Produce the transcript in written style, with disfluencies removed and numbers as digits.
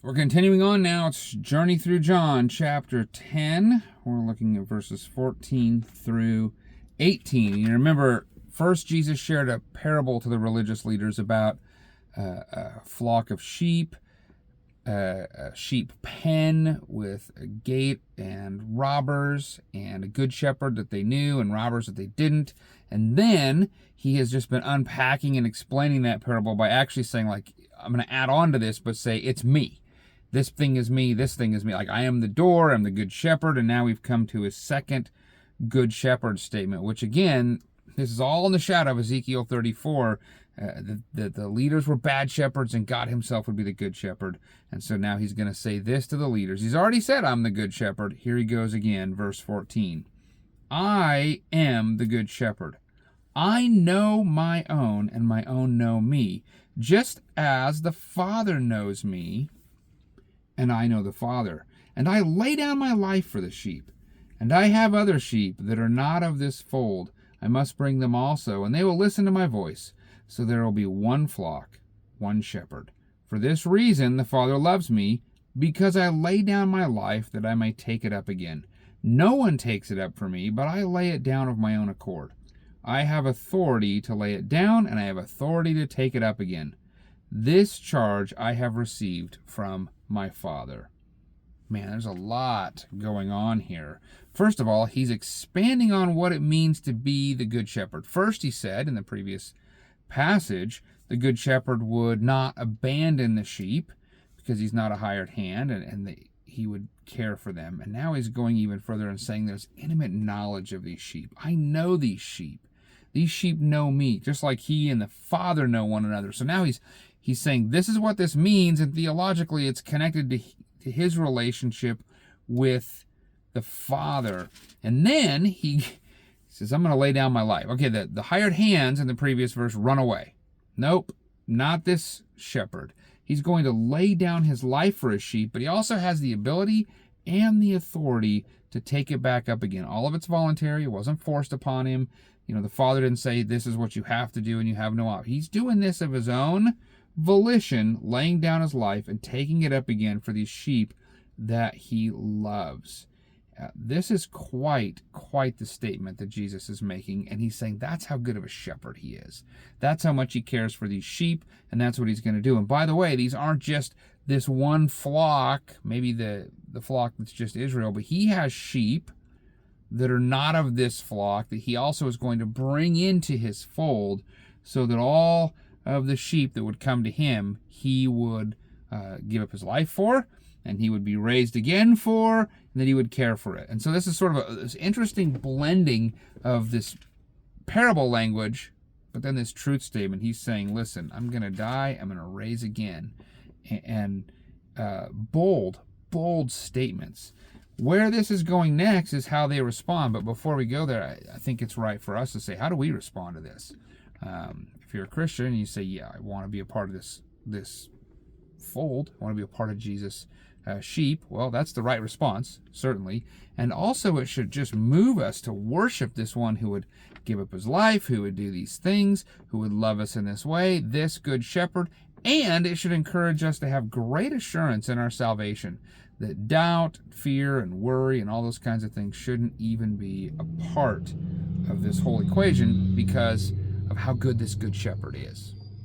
We're continuing on now. It's Journey Through John, chapter 10. We're looking at verses 14 through 18. You remember, first Jesus shared a parable to the religious leaders about a flock of sheep, a sheep pen with a gate and robbers, and a good shepherd that they knew and robbers that they didn't. And then he has just been unpacking and explaining that parable by actually saying, like, I'm going to add on to this, but say, it's me. This thing is me, this thing is me. Like, I am the door, I'm the good shepherd, and now we've come to his second good shepherd statement, which again, this is all in the shadow of Ezekiel 34. The leaders were bad shepherds, and God himself would be the good shepherd. And so now he's going to say this to the leaders. He's already said, I'm the good shepherd. Here he goes again, verse 14. I am the good shepherd. I know my own, and my own know me, just as the Father knows me, and I know the Father. And I lay down my life for the sheep. And I have other sheep that are not of this fold. I must bring them also, and they will listen to my voice. So there will be one flock, one shepherd. For this reason the Father loves me, because I lay down my life that I may take it up again. No one takes it up for me, but I lay it down of my own accord. I have authority to lay it down, and I have authority to take it up again. This charge I have received from my Father. Man, there's a lot going on here. First of all, he's expanding on what it means to be the good shepherd. First, he said in the previous passage, the good shepherd would not abandon the sheep because he's not a hired hand, and he would care for them. And now he's going even further and saying there's intimate knowledge of these sheep. I know these sheep. These sheep know me, just like he and the Father know one another. So now he's saying this is what this means, and theologically it's connected to his relationship with the Father. And then he says, I'm going to lay down my life. Okay, the hired hands in the previous verse run away. Nope, not this shepherd. He's going to lay down his life for his sheep, but he also has the ability and the authority to take it back up again. All of it's voluntary. It wasn't forced upon him. You know, the Father didn't say, this is what you have to do and you have no option. He's doing this of his own volition, laying down his life and taking it up again for these sheep that he loves. This is quite the statement that Jesus is making, and he's saying that's how good of a shepherd he is. That's how much he cares for these sheep, and that's what he's going to do. And by the way, these aren't just this one flock, maybe the flock that's just Israel, but he has sheep that are not of this flock that he also is going to bring into his fold, so that all of the sheep that would come to him, he would give up his life for, and he would be raised again for, and that he would care for it. And so this is sort of this interesting blending of this parable language, but then this truth statement. He's saying, listen, I'm going to die, I'm going to raise again. And bold statements. Where this is going next is how they respond. But before we go there, I think it's right for us to say, how do we respond to this? If you're a Christian and you say, yeah, I want to be a part of this fold, I want to be a part of Jesus' sheep, well, that's the right response, certainly. And also it should just move us to worship this one who would give up his life, who would do these things, who would love us in this way, this good shepherd. And it should encourage us to have great assurance in our salvation, that doubt, fear, and worry, and all those kinds of things shouldn't even be a part of this whole equation because of how good this good shepherd is.